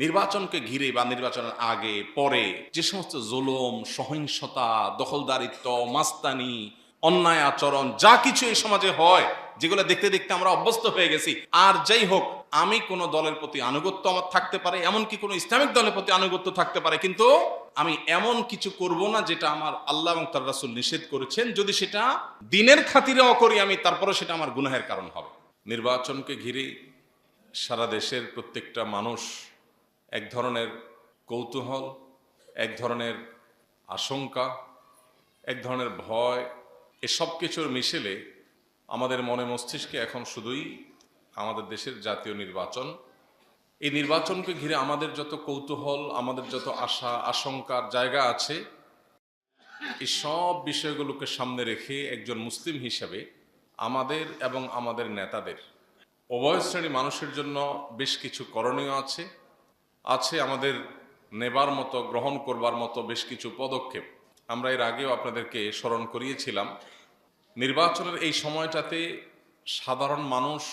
নির্বাচনকে ঘিরে বা নির্বাচনের আগে পরে যে সমস্ত জুলুম, সহিংসতা, দখলদারিত্ব, মাস্তানি, অন্যায় আচরণ যা কিছু এই সমাজে হয়, যেগুলো দেখতে দেখতে আমরা অভ্যস্ত হয়ে গেছি। আর যাই হোক, আমি কোনো দলের প্রতি আনুগত্য আমার থাকতে পারে, এমনকি কোনো ইসলামিক দলের প্রতি আনুগত্য থাকতে পারে, কিন্তু আমি এমন কিছু করব না যেটা আমার আল্লাহ এবং তার রাসূল নিষেধ করেছেন। যদি সেটা দিনের খাতিরেও করি আমি, তারপরে সেটা আমার গুনাহের কারণ হবে। নির্বাচনকে ঘিরে সারা দেশের প্রত্যেকটা মানুষ এক ধরনের কৌতূহল, এক ধরনের আশঙ্কা, এক ধরনের ভয়, এসব কিছুর মিশেলে আমাদের মনে মস্তিষ্কে এখন শুধুই আমাদের দেশের জাতীয় নির্বাচন। এই নির্বাচনকে ঘিরে আমাদের যত কৌতূহল, আমাদের যত আশা আশঙ্কার জায়গা আছে, এই সব বিষয়গুলোকে সামনে রেখে একজন মুসলিম হিসাবে আমাদের এবং আমাদের নেতাদের, উভয় শ্রেণী মানুষের জন্য বেশ কিছু করণীয় আছে। আমাদের নেবার মতো, গ্রহণ করবার মতো বেশ কিছু পদক্ষেপ। আমরা এর আগেও আপনাদেরকে স্মরণ করিয়েছিলাম, নির্বাচনের এই সময়টাতে সাধারণ মানুষ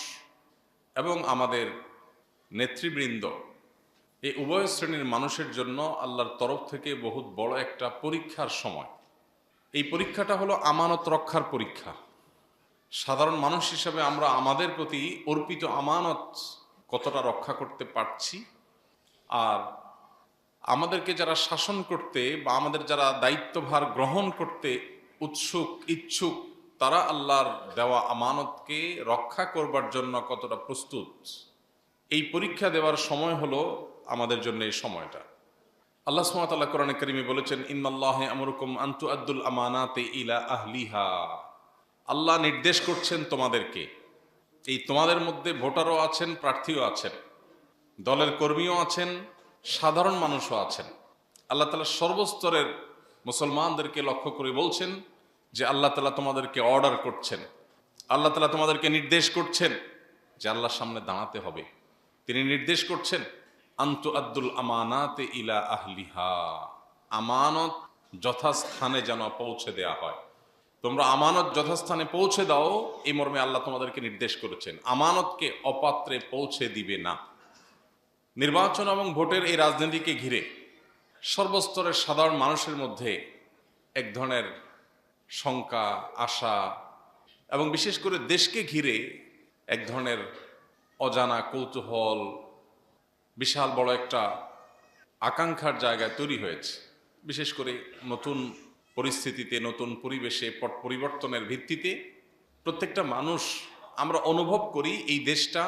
এবং আমাদের নেতৃবৃন্দ, এই উভয় শ্রেণীর মানুষের জন্য আল্লাহর তরফ থেকে বহুত বড় একটা পরীক্ষার সময়। এই পরীক্ষাটা হলো আমানত রক্ষার পরীক্ষা। সাধারণ মানুষ হিসাবে আমরা আমাদের প্রতি অর্পিত আমানত কতটা রক্ষা করতে পারছি, আর আমাদেরকে যারা শাসন করতে বা আমাদের যারা দায়িত্বভার গ্রহণ করতে ইচ্ছুক, তারা আল্লাহর দেওয়া আমানতকে রক্ষা করবার জন্য কতটা প্রস্তুত, এই পরীক্ষা দেওয়ার সময় হলো আমাদের জন্য এই সময়টা। আল্লাহ সুবহানাহু ওয়া তাআলা কোরআনে কারিমে বলেছেন, ইন্নাল্লাহা ইয়ামুরুকুম আন তুআদ্দুল আমানাতি ইলা আহলিহা। আল্লাহ নির্দেশ করছেন তোমাদেরকে, এই তোমাদের মধ্যে ভোটারও আছেন, প্রার্থীও আছেন, দলের কর্মীও আছেন, সাধারণ মানুষও আছেন। আল্লাহ তাআলা সর্বস্তরের মুসলমানদেরকে লক্ষ্য করে বলছেন যে আল্লাহ তাআলা তোমাদেরকে অর্ডার করছেন, আল্লাহ তাআলা তোমাদেরকে নির্দেশ করছেন যে আল্লাহর সামনে দাঁড়াতে হবে। তিনি নির্দেশ করছেন আনতু আদ্দুল আমানাতে ইলা আহলিহা, আমানত যথাস্থানে যেন পৌঁছে দেয়া হয়। তোমরা আমানত যথাস্থানে পৌঁছে দাও, এই মর্মে আল্লাহ তোমাদেরকে নির্দেশ করেছেন। আমানতকে অপাত্রে পৌঁছে দিবে না। নির্বাচন এবং ভোটের এই রাজনীতিকে ঘিরে সর্বস্তরের সাধারণ মানুষের মধ্যে এক ধরনের শঙ্কা, আশা এবং বিশেষ করে দেশকে ঘিরে এক ধরনের অজানা কৌতূহল, বিশাল বড় একটা আকাঙ্ক্ষার জায়গায় তৈরি হয়েছে। বিশেষ করে নতুন পরিস্থিতিতে, নতুন পরিবেশে, পট পরিবর্তনের ভিত্তিতে প্রত্যেকটা মানুষ আমরা অনুভব করি এই দেশটা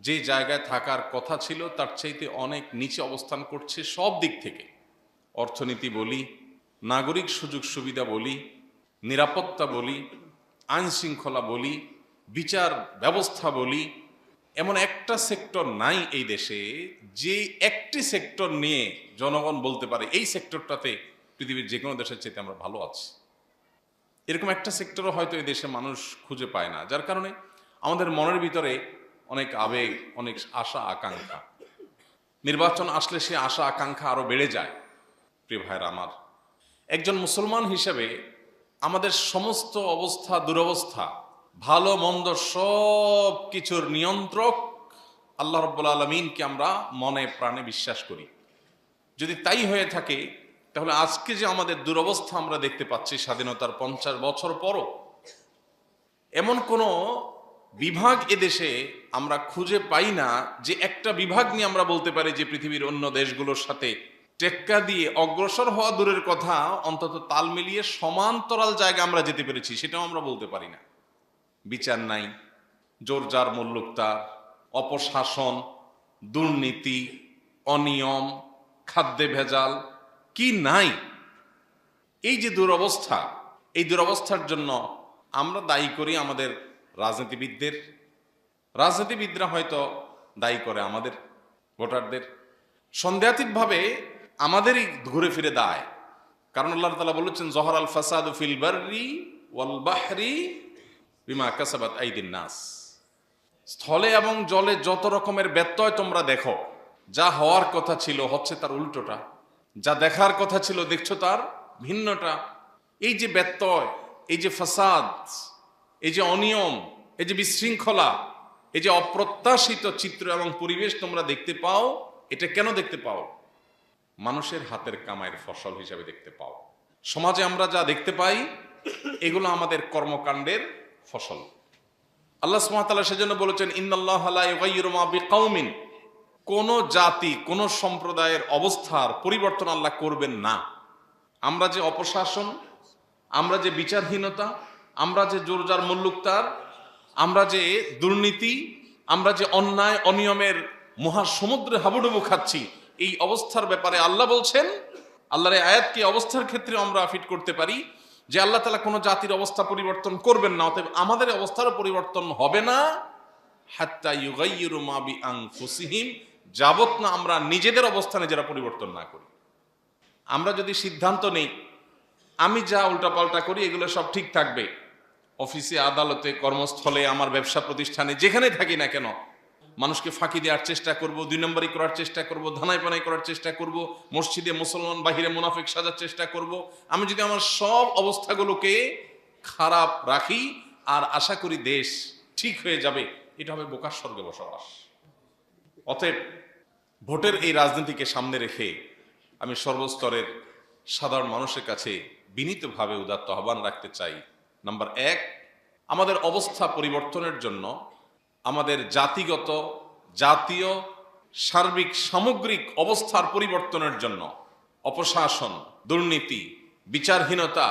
যে জায়গায় থাকার কথা ছিল তার চাইতে অনেক নিচে অবস্থান করছে সব দিক থেকে। অর্থনীতি বলি, নাগরিক সুযোগ সুবিধা বলি, নিরাপত্তা বলি, আইন শৃঙ্খলা বলি, বিচার ব্যবস্থা বলি, এমন একটা সেক্টর নাই এই দেশে যে একটি সেক্টর নিয়ে জনগণ বলতে পারে এই সেক্টরটাতে পৃথিবীর যে কোনো দেশের চাইতে আমরা ভালো আছি। এরকম একটা সেক্টরও হয়তো এই দেশে মানুষ খুঁজে পায় না, যার কারণে আমাদের মনের ভিতরে অনেক আবেগ, অনেক আশা আকাঙ্ক্ষা। নির্বাচন আসলে সে আশা আকাঙ্ক্ষা আরো বেড়ে যায়। প্রিয় ভাইরা আমার, একজন মুসলমান হিসেবে আমাদের সমস্ত অবস্থা, দুরবস্থা, ভালো মন্দ সব কিছুর নিয়ন্ত্রক আল্লাহ রাব্বুল আলামিনকে আমরা মনে প্রাণে বিশ্বাস করি। যদি তাই হয়ে থাকে, তাহলে আজকে যে আমাদের দুরবস্থা আমরা দেখতে পাচ্ছি স্বাধীনতার 50 বছর পরও, এমন কোনো বিভাগ এদেশে আমরা খুঁজে পাই না যে একটা বিভাগ নিয়ে আমরা বলতে পারি যে পৃথিবীর অন্য দেশগুলোর সাথে টেক্কা দিয়ে অগ্রসর হওয়া দূরের কথা, অন্তত তাল মিলিয়ে সমান্তরাল জায়গা আমরা যেতে পেরেছি, সেটাও আমরা বলতে পারি না। বিচার নাই, জোর যার মুল্লুকতার, অপশাসন, দুর্নীতি, অনিয়ম, খাদ্যে ভেজাল, কি নাই? এই যে দুরবস্থা, এই দুরবস্থার জন্য আমরা দায়ী করি আমাদের রাজনীতিবিদরা হয়তো দায়ী করে আমাদের ভোটারদের। সন্দেহাতীতভাবে আমাদেরই ঘুরে ফিরে দায়, কারণ আল্লাহ তাআলা বলেছেন যহরাল ফাসাদু ফিল বাররি ওয়াল বাহরি বিমা কাসাবাত আইদিন নাস। স্থলে এবং জলে যত রকমের ব্যত্যয় তোমরা দেখো, যা হওয়ার কথা ছিল হচ্ছে তার উল্টোটা, যা দেখার কথা ছিল দেখছো তার ভিন্নটা। এই যে ব্যত্যয়, এই যে ফাসাদ, এই যে অনিয়ম, এই যে বিশৃঙ্খলা, এই যে অপ্রত্যাশিত চিত্র এবং পরিবেশ তোমরা দেখতে পাও, এটা কেন দেখতে পাও? মানুষের হাতের কামাইয়ের ফসল হিসাবে দেখতে পাও। সমাজে আমরা যা দেখতে পাই এগুলো আমাদের কর্মকাণ্ডের ফসল। আল্লাহ সুবহানাহু ওয়া তাআলা সেজন্য বলেছেন, ইন্নাল্লাহা লা ইউগাইয়িরু মা বিকাউমিন, কোন জাতি কোন সম্প্রদায়ের অবস্থার পরিবর্তন আল্লাহ করবেন না। আমরা যে অপশাসন, আমরা যে বিচারহীনতা, আমরা যে জোরজার মুল্লুকতার, আমরা যে দুর্নীতি, আমরা যে অন্যায় অনিয়মের মহাসমুদ্রে হাবুডুবু খাচ্ছি, এই অবস্থার ব্যাপারে আল্লাহ বলছেন, আল্লাহর এই আয়াতকে অবস্থার ক্ষেত্রে আমরা ফিট করতে পারি যে আল্লাহ তাআলা কোনো জাতির অবস্থা পরিবর্তন করবেন না, অতএব আমাদের অবস্থারও পরিবর্তন হবে না হাত্তা ইউগাইয়িরু মা বিআনফুসিহিম, যাবত না আমরা নিজেদের অবস্থা নিজেরা পরিবর্তন না করি। আমরা যদি সিদ্ধান্ত নেই আমি যা উল্টাপাল্টা করি এগুলো সব ঠিক থাকবে, অফিসে, আদালতে, কর্মস্থলে, আমার ব্যবসা প্রতিষ্ঠানে, যেখানে থাকি না কেন মানুষকে ফাঁকি দেওয়ার চেষ্টা করব, 2 নম্বরই করার চেষ্টা করব, ধানাই পানাই করার চেষ্টা করব, মসজিদে মুসলমান বাহিরে মুনাফিক সাজার চেষ্টা করব, আমি যদি আমার সব অবস্থাগুলোকে খারাপ রাখি আর আশা করি দেশ ঠিক হয়ে যাবে, এটা হবে বোকার স্বর্গে বসবাস। অতএব ভোটের এই রাজনীতিকে সামনে রেখে আমি সর্বস্তরের সাধারণ মানুষের কাছে বিনীতভাবে উদাত্ত আহ্বান রাখতে চাই। নাম্বার 1, আমাদের অবস্থা পরিবর্তনের জন্য, আমাদের জাতিগত, জাতীয়, সার্বিক, সামগ্রিক অবস্থার পরিবর্তনের জন্য অপশাসন, দুর্নীতি, বিচারহীনতা,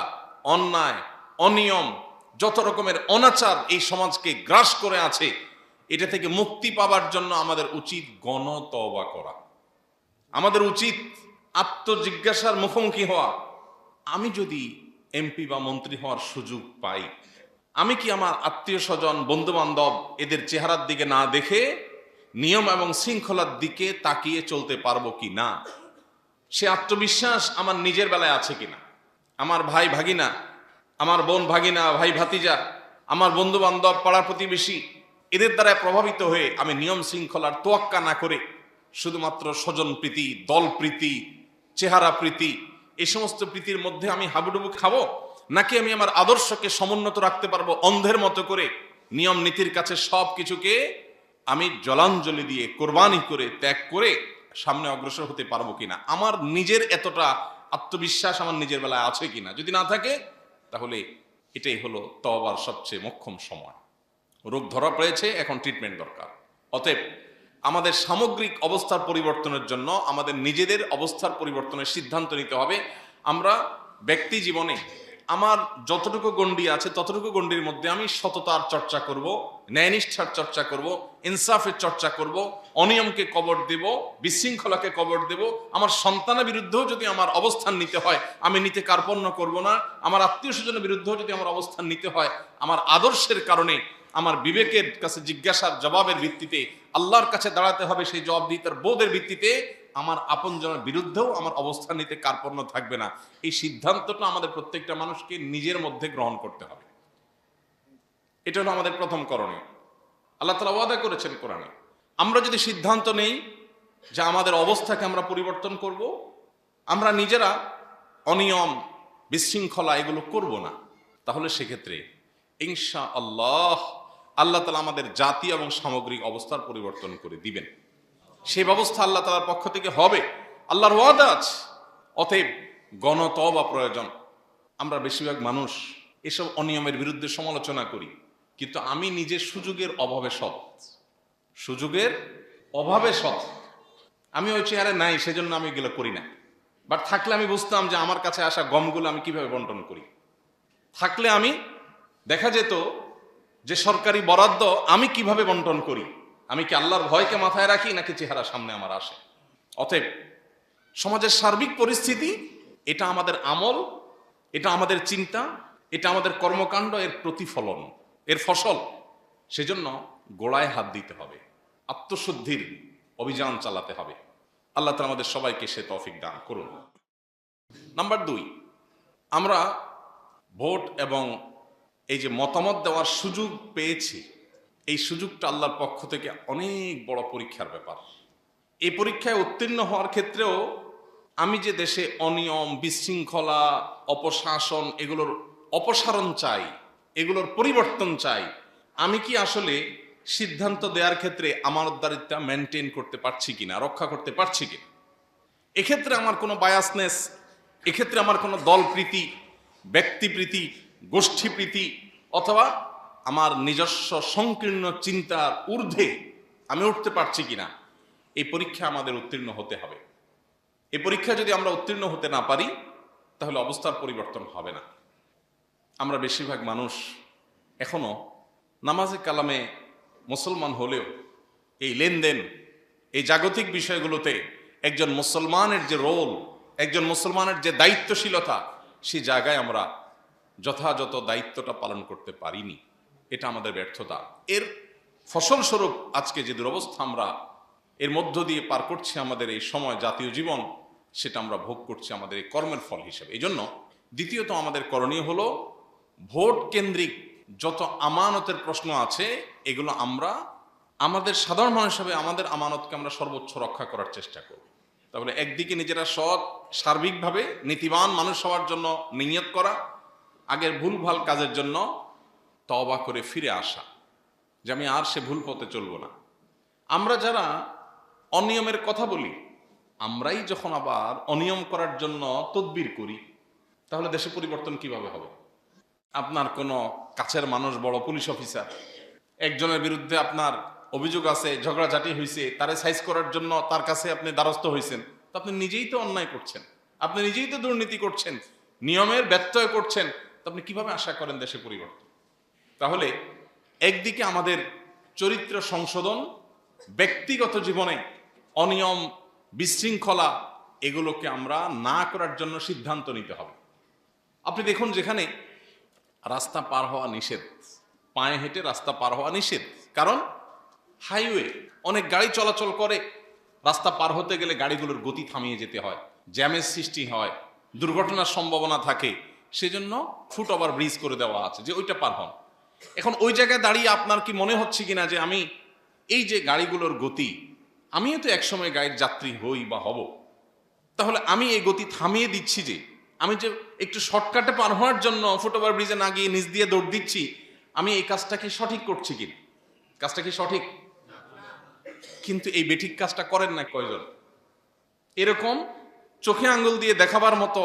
অন্যায়, অনিয়ম, যত রকমের অনাচার এই সমাজকে গ্রাস করে আছে, এটা থেকে মুক্তি পাবার জন্য আমাদের উচিত গণতওবা করা। আমাদের উচিত আত্মজিজ্ঞাসার মুখোমুখি হওয়া। আমি যদি এমপি বা মন্ত্রী হওয়ার সুযোগ পাই, আমি কি আমার আত্মীয় স্বজন, বন্ধু বান্ধব এদের চেহারার দিকে না দেখে নিয়ম এবং শৃঙ্খলার দিকে তাকিয়ে চলতে পারবো কি না? সে আত্মবিশ্বাস আমার নিজের বেলায় আছে কিনা? আমার ভাই ভাগিনা, আমার বোন ভাগিনা, ভাই ভাতিজা, আমার বন্ধু বান্ধব, পাড়ার প্রতিবেশী, এদের দ্বারা প্রভাবিত হয়ে আমি নিয়ম শৃঙ্খলার তোয়াক্কা না করে শুধুমাত্র স্বজন প্রীতি, দল প্রীতি, চেহারা প্রীতি, এই সমস্ত প্রীতির মধ্যে আমি হাবুডুবু খাবো, নাকি আমি আমার আদর্শকে সমুন্নত রাখতে পারবো অন্ধের মতো করে, নিয়ম নীতির কাছে সব কিছুকে আমি জলাঞ্জলি দিয়ে, কোরবানি করে, ত্যাগ করে সামনে অগ্রসর হতে পারবো কিনা? আমার নিজের এতটা আত্মবিশ্বাস আমার নিজের বেলায় আছে কিনা? যদি না থাকে তাহলে এটাই হলো তওবার সবচেয়ে মোক্ষম সময়। রোগ ধরা পড়েছে, এখন ট্রিটমেন্ট দরকার। অতএব আমাদের সামগ্রিক অবস্থার পরিবর্তনের জন্য আমাদের নিজেদের অবস্থার পরিবর্তনের সিদ্ধান্ত নিতে হবে। আমরা ব্যক্তি জীবনে আমার যতটুকু গণ্ডি আছে ততটুকু গণ্ডির মধ্যে আমি সততার চর্চা করব, ন্যায়নিষ্ঠার চর্চা করব, ইনসাফের চর্চা করব, অনিয়মকে কবর দেব, বিশৃঙ্খলাকে কবর দেব। আমার সন্তানের বিরুদ্ধেও যদি আমার অবস্থান নিতে হয় আমি নিতে কার্পণ্য করব না। আমার আত্মীয় স্বজনের বিরুদ্ধেও যদি আমার অবস্থান নিতে হয়, আমার আদর্শের কারণে, আমার বিবেকের কাছে জিজ্ঞাসার জবাবের ভিত্তিতে, আল্লাহর কাছে দাঁড়াতে হবে সেই জবাবদিহিতার বোধের ভিত্তিতে, আমার আপনজনের বিরুদ্ধেও আমার অবস্থান নিতে কার্পণ্য থাকবে না। এই সিদ্ধান্তটা আমাদের প্রত্যেকটা মানুষকে নিজের মধ্যে গ্রহণ করতে হবে। এটা হলো আমাদের প্রথম করণীয়। আল্লাহ তাআলা ওয়াদা করেছেন কোরআনে, আমরা যদি সিদ্ধান্ত নেই যে আমাদের অবস্থাকে আমরা পরিবর্তন করব, আমরা নিজেরা অনিয়ম, বিশৃঙ্খলা এগুলো করব না, তাহলে সেক্ষেত্রে ইনশাআল্লাহ আল্লাহ তাআলা আমাদের জাতি এবং সামগ্রিক অবস্থার পরিবর্তন করে দিবেন। সেই ব্যবস্থা আল্লাহ তাআলার পক্ষ থেকে হবে, আল্লাহর ওয়াদা আছে। অতএব গণতওবা প্রয়োজন। আমরা বেশিরভাগ মানুষ এসব অনিয়মের বিরুদ্ধে সমালোচনা করি, কিন্তু আমি নিজের সুযোগের অভাবে সৎ, সুযোগের অভাবে সৎ। আমি ওই চেহারে নাই, সেজন্য আমি এগুলো করি না। বাট থাকলে আমি বুঝতাম যে আমার কাছে আসা গমগুলো আমি কিভাবে বন্টন করি। থাকলে আমি দেখা যেত যে সরকারি বরাদ্দ আমি কিভাবে বন্টন করি। আমি কি আল্লাহর ভয়কে মাথায় রাখি নাকি চেহারা সামনে আমার আসে? অতএব সমাজের সার্বিক পরিস্থিতি, এটা আমাদের আমল, এটা আমাদের চিন্তা, এটা আমাদের কর্মকাণ্ড, এর প্রতিফলন, এর ফসল। সেজন্য গোড়ায় হাত দিতে হবে, আত্মশুদ্ধির অভিযান চালাতে হবে। আল্লাহ তাআলা আমাদের সবাইকে সে তৌফিক দান করুন। নাম্বার 2, আমরা ভোট এবং এই যে মতামত দেওয়ার সুযোগ পেয়েছি, এই সুযোগটা আল্লাহর পক্ষ থেকে অনেক বড় পরীক্ষার ব্যাপার। এই পরীক্ষায় উত্তীর্ণ হওয়ার ক্ষেত্রেও আমি যে দেশে অনিয়ম, বিশৃঙ্খলা, অপশাসন এগুলোর অপসারণ চাই, এগুলোর পরিবর্তন চাই, আমি কি আসলে সিদ্ধান্ত দেওয়ার ক্ষেত্রে আমানতদারিত্বটা মেনটেন করতে পারছি কিনা, রক্ষা করতে পারছি কিনা। এক্ষেত্রে আমার কোনো বায়াসনেস, এক্ষেত্রে আমার কোনো দলপ্রীতি, ব্যক্তিপ্রীতি, গোষ্ঠীপ্রীতি অথবা আমার নিজস্ব সংকীর্ণ চিন্তার ঊর্ধ্বে আমি উঠতে পারছি কিনা, এই পরীক্ষা আমাদের উত্তীর্ণ হতে হবে। এই পরীক্ষা যদি আমরা উত্তীর্ণ হতে না পারি তাহলে অবস্থার পরিবর্তন হবে না। আমরা বেশিরভাগ মানুষ এখনো নামাজে কালামে মুসলমান হলেও এই লেনদেন, এই জাগতিক বিষয়গুলোতে একজন মুসলমানের যে রোল, একজন মুসলমানের যে দায়িত্বশীলতা, সেই জায়গায় আমরা যথাযথ দায়িত্বটা পালন করতে পারিনি। এটা আমাদের ব্যর্থতা। এর ফসলস্বরূপ আজকে যে দুরবস্থা আমরা এর মধ্য দিয়ে পার করছি আমাদের এই সময়, জাতীয় জীবন, সেটা আমরা ভোগ করছি আমাদের এই কর্মের ফল হিসেবে। এই জন্য দ্বিতীয়ত আমাদের করণীয় হলো ভোট কেন্দ্রিক যত আমানতের প্রশ্ন আছে এগুলো আমরা আমাদের সাধারণ মানুষ হিসেবে আমাদের আমানতকে আমরা সর্বোচ্চ রক্ষা করার চেষ্টা করব। তাহলে একদিকে নিজেরা সৎ, সার্বিকভাবে নীতিবান মানুষ হওয়ার জন্য নিয়ত করা, আগের ভুলভাল কাজের জন্য তওবা করে ফিরে আসা, যে আমি আর সে ভুল পথে চলবো না। আমরা যারা অনিয়মের কথা বলি, আমরাই যখন আবার অনিয়ম করার জন্য তদবির করি, তাহলে দেশে পরিবর্তন কিভাবে হবে? আপনার কোনো কাছের মানুষ, বড় পুলিশ অফিসার, একজনের বিরুদ্ধে আপনার অভিযোগ আছে, ঝগড়াঝাটি হয়েছে, তারে সাইজ করার জন্য তার কাছে আপনি দ্বারস্থ হয়েছেন, তো আপনি নিজেই তো অন্যায় করছেন, আপনি নিজেই তো দুর্নীতি করছেন, নিয়মের ব্যত্যয় করছেন, তো আপনি কিভাবে আশা করেন দেশে পরিবর্তন? তাহলে একদিকে আমাদের চরিত্র সংশোধন, ব্যক্তিগত জীবনে অনিয়ম, বিশৃঙ্খলা, এগুলোকে আমরা না করার জন্য সিদ্ধান্ত নিতে হবে। আপনি দেখুন, যেখানে রাস্তা পার হওয়া নিষেধ, পায়ে হেঁটে রাস্তা পার হওয়া নিষেধ, কারণ হাইওয়ে অনেক গাড়ি চলাচল করে, রাস্তা পার হতে গেলে গাড়িগুলোর গতি থামিয়ে যেতে হয়, জ্যামের সৃষ্টি হয়, দুর্ঘটনার সম্ভাবনা থাকে, সেজন্য ফুট ওভার ব্রিজ করে দেওয়া আছে যে ওইটা পার হন। এখন ওই জায়গায় দাঁড়িয়ে আপনার কি মনে হচ্ছে কিনা যে আমি এই যে গাড়িগুলোর গতি, আমিও তো একসময় গাড়ির যাত্রী হই বা হব, তাহলে আমি এই গতি থামিয়ে দিচ্ছি, যে আমি যে একটু শর্টকাটে পার হওয়ার জন্য ফুট ওভার ব্রিজে না গিয়ে নিচ দিয়ে দৌড় দিচ্ছি, আমি এই কাজটা কি সঠিক করছি কিনা? কাজটা কি সঠিক? কিন্তু এই বেঠিক কাজটা করেন না কয়জন? এরকম চোখে আঙ্গুল দিয়ে দেখাবার মতো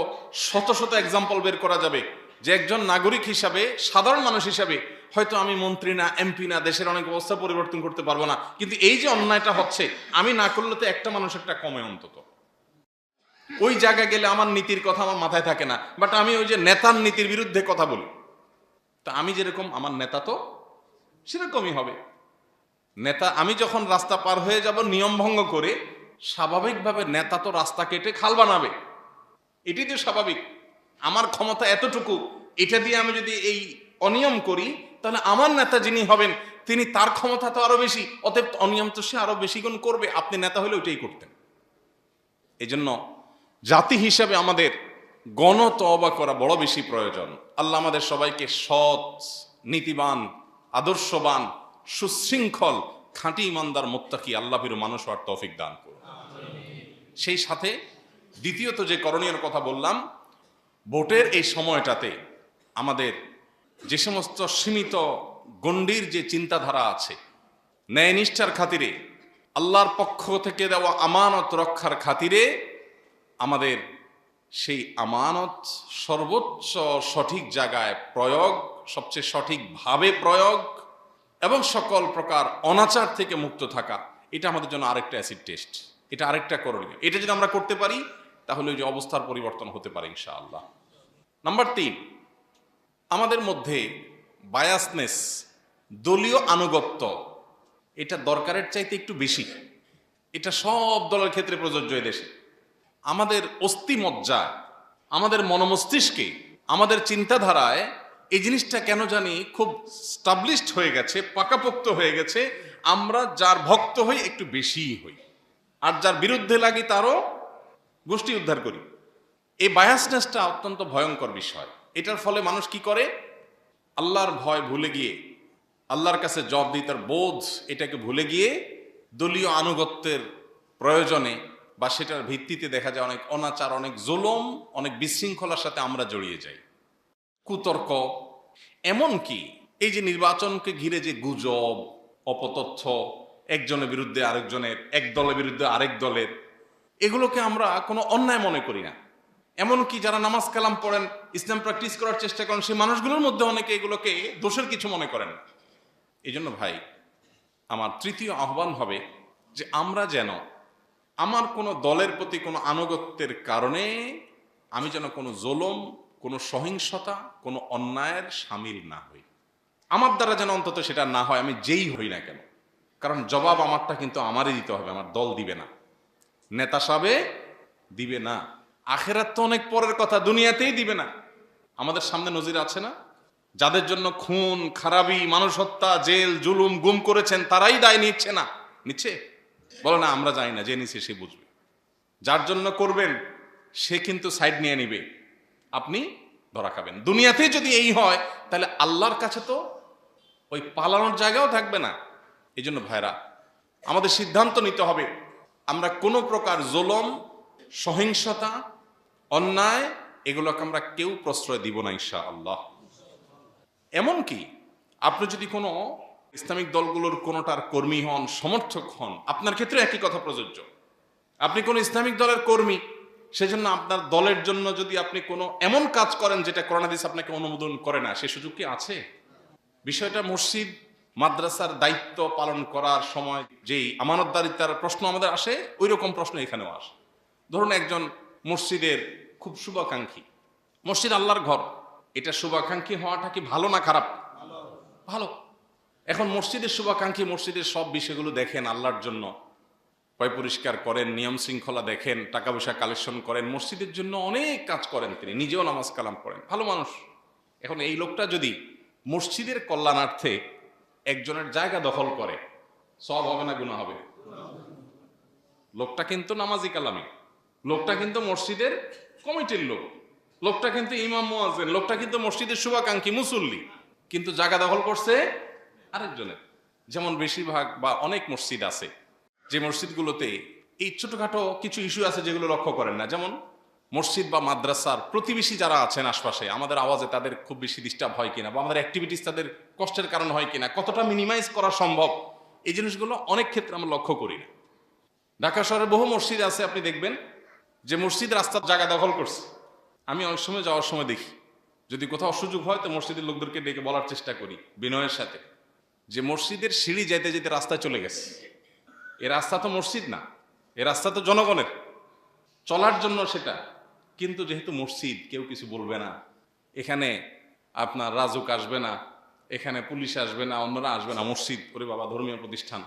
শত শত এক্সাম্পল বের করা যাবে, যে একজন নাগরিক হিসাবে, সাধারণ মানুষ হিসাবে হয়তো আমি মন্ত্রী না, এমপি না, দেশের অনেক অবস্থা পরিবর্তন করতে পারবো না, কিন্তু এই যে অন্যায়টা হচ্ছে, আমি না করলে তো একটা মানুষ একটা কমে অন্তত। ওই জায়গায় গেলে আমার নীতির কথা আমার মাথায় থাকে না, বাট আমি ওই যে নেতার নীতির বিরুদ্ধে কথা বলি, তা আমি যেরকম আমার নেতা তো সেরকমই হবে। নেতা, আমি যখন রাস্তা পার হয়ে যাব নিয়ম ভঙ্গ করে, স্বাভাবিকভাবে নেতা তো রাস্তা কেটে খাল বানাবে, এটাই তো স্বাভাবিক। আমার ক্ষমতা এতটুকু, এটা দিয়ে আমি যদি এই অনিয়ম করি, তাহলে আমার নেতা যিনি হবেন তিনি, তার ক্ষমতা তো আরো বেশি, অতএব অনিয়ম তো সে আরো বেশি গুণ করবে। আপনি নেতা হলে ওইটাই করতেন। এই জন্য জাতি হিসাবে আমাদের গণতওবা করা বড় বেশি প্রয়োজন। আল্লাহ আমাদের সবাইকে সৎ, নীতিবান, আদর্শবান, সুশৃঙ্খল, খাঁটি ইমানদার, মুত্তাকি, আল্লাহভীরু মানুষ হওয়ার তৌফিক দান করুন। সেই সাথে দ্বিতীয়ত যে করণীয় কথা বললাম, ভোটের এই সময়টাতে আমাদের যে সমস্ত সীমিত গণ্ডির যে চিন্তাধারা আছে, ন্যায়নিষ্ঠার খাতিরে, আল্লাহর পক্ষ থেকে দেওয়া আমানত রক্ষার খাতিরে আমাদের সেই আমানত সর্বোচ্চ সঠিক জায়গায় প্রয়োগ, সবচেয়ে সঠিকভাবে প্রয়োগ এবং সকল প্রকার অনাচার থেকে মুক্ত থাকা, এটা আমাদের জন্য আরেকটা অ্যাসিড টেস্ট, এটা আরেকটা করণীয়। এটা যদি আমরা করতে পারি তাহলে ওই যে অবস্থার পরিবর্তন হতে পারে ইনশাআল্লাহ। নাম্বার 3, আমাদের মধ্যে বায়াসনেস, দলীয় আনুগত্য, এটা দরকারের চাইতে একটু বেশি। এটা সব দলের ক্ষেত্রে প্রযোজ্য। দেশে আমাদের অস্থিমজ্জা, আমাদের মনমস্তিষ্কে, আমাদের চিন্তাধারায় এই জিনিসটা কেন জানি খুব স্টাবলিশড হয়ে গেছে, পাকাপোক্ত হয়ে গেছে। আমরা যার ভক্ত হই একটু বেশিই হই, আর যার বিরুদ্ধে লাগি তারও গোষ্ঠী উদ্ধার করি। এই বায়াসনেসটা অত্যন্ত ভয়ঙ্কর বিষয়। এটার ফলে মানুষ কি করে? আল্লাহর ভয় ভুলে গিয়ে, আল্লাহর কাছে জবাবদিহিতার বোধ, এটাকে ভুলে গিয়ে দলীয় আনুগত্যের প্রয়োজনে বা সেটার ভিত্তিতে দেখা যায় অনেক অনাচার, অনেক জুলুম, অনেক বিশৃঙ্খলার সাথে আমরা জড়িয়ে যাই। কুতর্ক, এমনকি এই যে নির্বাচনকে ঘিরে যে গুজব, অপতথ্য, একজনের বিরুদ্ধে আরেকজনের, এক দলের বিরুদ্ধে আরেক দলের, এগুলোকে আমরা কোনো অন্যায় মনে করি না। এমনকি যারা নামাজ কালাম পড়েন, ইসলাম প্র্যাকটিস করার চেষ্টা করেন, সেই মানুষগুলোর মধ্যে অনেকে এগুলোকে দোষের কিছু মনে করেন না। এই জন্য ভাই, আমার তৃতীয় আহ্বান হবে যে আমরা যেন আমার কোনো দলের প্রতি কোনো আনুগত্যের কারণে আমি যেন কোনো জুলুম, কোনো সহিংসতা, কোনো অন্যায়ের শামিল না হই। আমার দ্বারা যেন অন্তত সেটা না হয়, আমি যেই হই না কেন। কারণ জবাব আমারটা কিন্তু আমারই দিতে হবে, আমার দল দিবে না, নেতা সাবে দিবে না। আখেরাত তো অনেক পরের কথা, দুনিয়াতেই দিবে না। আমাদের সামনে নজির আছে না, যাদের জন্য খুন খারাপি, মানুষ হত্যা, জেল জুলুম গুম করেছেন, তারাই দায় নিচ্ছে না, নিচ্ছে? বলো না আমরা জানি না, যে নিচ্ছে সে বুঝবে। যার জন্য করবেন সে কিন্তু সাইড নিয়ে নিবে, আপনি ধরা খাবেন। দুনিয়াতেই যদি এই হয়, তাহলে আল্লাহর কাছে তো ওই পালানোর জায়গাও থাকবে না। এই জন্য ভাইরা, আমাদের সিদ্ধান্ত নিতে হবে, আমরা কোনো প্রকার জুলুম, সহিংসতা, অন্যায়, এগুলোকে আমরা কেউ প্রশ্রয় দিব না ইনশাআল্লাহ। এমনকি আপনি যদি কোনো ইসলামিক দলগুলোর কোনোটার কর্মী হন, সমর্থক হন, আপনার ক্ষেত্রে একই কথা প্রযোজ্য। আপনি কোনো ইসলামিক দলের কর্মী, সেজন্য আপনার দলের জন্য যদি আপনি কোনো এমন কাজ করেন যেটা কোরআন হাদিস আপনাকে অনুমোদন করে না, সে সুযোগ কি আছে? বিষয়টা মসজিদ মাদ্রাসার দায়িত্ব পালন করার সময় যেই আমানতদারিতার প্রশ্ন আমাদের আসে, ওই রকম প্রশ্ন এখানেও আসে। ধরুন একজন মসজিদের খুব শুভাকাঙ্ক্ষী, মসজিদ আল্লাহর ঘর, এটা শুভাকাঙ্ক্ষী হওয়াটা কি ভালো না খারাপ? ভালো। এখন মসজিদের শুভাকাঙ্ক্ষী মসজিদের সব বিষয়গুলো দেখেন, আল্লাহর জন্য পয় পরিষ্কার করেন, নিয়ম শৃঙ্খলা দেখেন, টাকা পয়সা কালেকশন করেন, মসজিদের জন্য অনেক কাজ করেন, তিনি নিজেও নামাজ কালাম করেন, ভালো মানুষ। এখন এই লোকটা যদি মসজিদের কল্যাণার্থে একজনের জায়গা দখল করে, সব হবে না গুনাহ হবে? লোকটা কিন্তু নামাজি কালামি, লোকটা কিন্তু মসজিদের কমিটির লোক, লোকটা কিন্তু ইমাম মুয়াজ্জিন, লোকটা কিন্তু মসজিদের শুভাকাঙ্ক্ষী মুসল্লি, কিন্তু জায়গা দখল করছে আরেকজনের। যেমন বেশিরভাগ বা অনেক মসজিদ আছে যে মসজিদগুলোতে এই ছোটখাটো কিছু ইস্যু আছে যেগুলো লক্ষ্য করেন না। যেমন মসজিদ বা মাদ্রাসার প্রতিবেশী যারা আছেন আশপাশে, আমাদের আওয়াজে তাদের খুব বেশি ডিস্টার্ব হয় কিনা, বা আমাদের অ্যাক্টিভিটিস তাদের কষ্টের কারণ হয় কিনা, কতটা মিনিমাইজ করা সম্ভব, এই জিনিসগুলো অনেক ক্ষেত্রে আমরা লক্ষ্য করি না। ঢাকা শহরে বহু মসজিদ আছে, আপনি দেখবেন যে মসজিদ রাস্তার জায়গা দখল করছে। আমি অনেক সময় যাওয়ার সময় দেখি, যদি কোথাও সুযোগ হয় তো মসজিদের লোকদেরকে ডেকে বলার চেষ্টা করি বিনয়ের সাথে, যে মসজিদের সিঁড়ি যেতে যেতে রাস্তায় চলে গেছে। এ রাস্তা তো মসজিদ না, এ রাস্তা তো জনগণের চলার জন্য সেটা, কিন্তু যেহেতু মসজিদ কেউ কিছু বলবে না, এখানে আপনার রাজুক আসবে না, এখানে পুলিশ আসবে না, অন্যরা আসবে না, মসজিদ করে বাবা ধর্মীয় প্রতিষ্ঠান,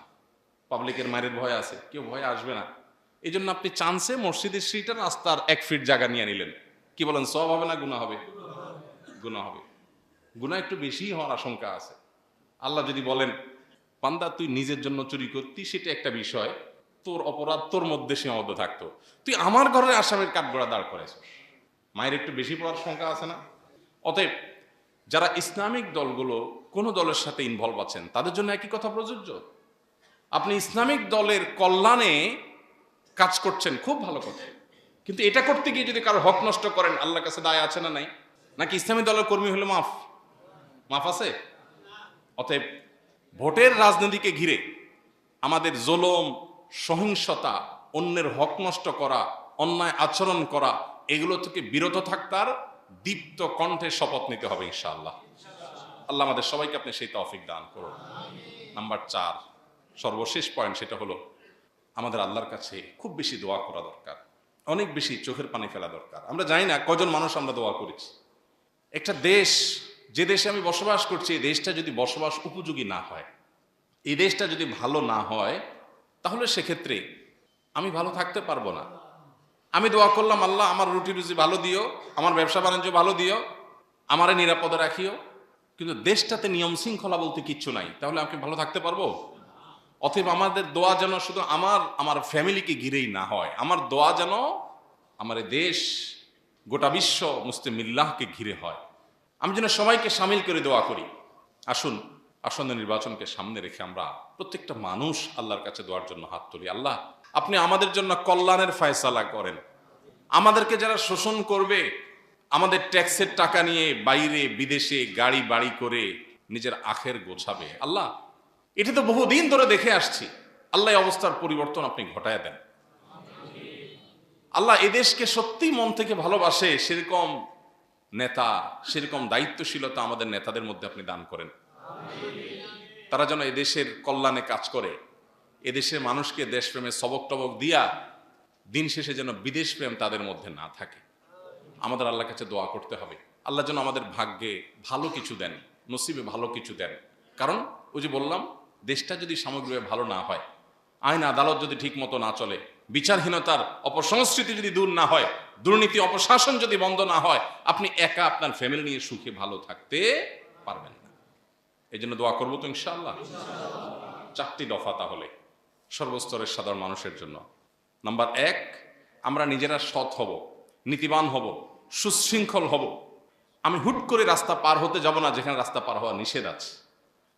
পাবলিকের মায়ের ভয় আছে, কেউ ভয়ে আসবে না। এই জন্য আপনি চান্সে মসজিদের সিঁড়িটা রাস্তার 1 ফিট জায়গা নিয়ে নিলেন, কি বলেন, সওয়াব হবে না গুনাহ হবে? গুনাহ হবে। গুনাহ একটু বেশি হওয়ার আশঙ্কা আছে। আল্লাহ যদি বলেন বান্দা তুই নিজের জন্য চুরি করতি, সেটা একটা বিষয়, তোর অপরাধ তোর মধ্যে সীমাবদ্ধ থাকতো, তুই আমার ঘরের আসামির কাঠগড়া দাঁড় করেছ, মায়ের একটু বেশি পড়ার সংখ্যা আছে না? অতএব যারা ইসলামিক দলগুলো কোনো দলের সাথে ইনভলভ আছেন, তাদের জন্য একই কথা প্রযোজ্য। আপনি ইসলামিক দলের কল্যাণে কাজ করছেন, খুব ভালো কথা, কিন্তু এটা করতে গিয়ে যদি কারো হক নষ্ট করেন, আল্লাহর কাছে দায় আছে না নাই? নাকি ইসলামী দলের কর্মী হলে মাফ? মাফ আছে? অতএব ভোটের রাজনীতিকে ঘিরে আমাদের জুলুম, সহিংসতা, অন্যের হক নষ্ট করা, অন্যায় আচরণ করা, এগুলো থেকে বিরত থাকার দীপ্ত কণ্ঠে শপথ নিতে হবে ইনশাআল্লাহ। আল্লাহ আমাদের সবাইকে আপনি সেই তৌফিক দান করুন। নাম্বার 4, সর্বশেষ পয়েন্ট, সেটা হলো আমাদের আল্লাহর কাছে খুব বেশি দোয়া করা দরকার, অনেক বেশি চোখের পানি ফেলা দরকার। আমরা জানি না কজন মানুষ আমরা দোয়া করেছি। একটা দেশ, যে দেশে আমি বসবাস করছি, এই দেশটা যদি বসবাস উপযোগী না হয়, এই দেশটা যদি ভালো না হয়, তাহলে সেক্ষেত্রে আমি ভালো থাকতে পারবো না। আমি দোয়া করলাম, আল্লাহ আমার রুটি রুজি ভালো দিও, আমার ব্যবসা বাণিজ্য ভালো দিও, আমারে নিরাপদে রাখিও, কিন্তু দেশটাতে নিয়ম শৃঙ্খলা বলতে কিচ্ছু নাই, তাহলে আমি ভালো থাকতে পারবো? অতএব আমাদের দোয়া যেন শুধু আমার ফ্যামিলিকে ঘিরেই না হয়, আমার দোয়া যেন আমার দেশ, গোটা বিশ্ব, মুসলিম মিল্লাহকে ঘিরে হয়। আমি যেন সবাইকে সামিল করে দোয়া করি। আসুন, আসন্ন নির্বাচনকে সামনে রেখে আমরা প্রত্যেকটা মানুষ আল্লাহর কাছে দোয়ার জন্য হাত তুলি। আল্লাহ, আপনি আমাদের জন্য কল্যাণের ফয়সালা করেন। আমাদেরকে যারা শোষণ করবে, আমাদের ট্যাক্সের টাকা নিয়ে বাইরে বিদেশে গাড়ি বাড়ি করে নিজের আখের গোছাবে, আল্লাহ এটা তো বহুদিন ধরে দেখে আসছি। আল্লাহ এই অবস্থার পরিবর্তন আপনি ঘটায় দেন। আল্লাহ এদেশকে সত্যি মন থেকে ভালোবাসে সেরকম নেতা, সেরকম দায়িত্বশীলতা আমাদের নেতাদের মধ্যে আপনি দান করেন। তারা যেন এদেশের কল্যাণে কাজ করে, এদেশের মানুষকে দেশপ্রেমের সবক টবক দিয়া দিন শেষে যেন বিদেশ প্রেম তাদের মধ্যে না থাকে। আমাদের আল্লাহর কাছে দোয়া করতে হবে, আল্লাহ যেন আমাদের ভাগ্যে ভালো কিছু দেন, নসিবে ভালো কিছু দেন। কারণ ওই যে বললাম, দেশটা যদি সামগ্রিকভাবে ভালো না হয়, আইন আদালত যদি ঠিক মতো না চলে, বিচারহীনতার অপসংস্কৃতি যদি দূর না হয়, দুর্নীতি অপশাসন যদি বন্ধ না হয়, আপনি একা আপনার ফ্যামিলি নিয়ে সুখে ভালো থাকতে পারবেন না। এই জন্য দোয়া করবো তো ইনশাআল্লাহ। 4টি দফা তাহলে সর্বস্তরের সাধারণ মানুষের জন্য। নাম্বার 1, আমরা নিজেরা সৎ হব, নীতিবান হব, সুশৃঙ্খল হব। আমি হুট করে রাস্তা পার হতে যাব না যেখানে রাস্তা পার হওয়া নিষেধ আছে।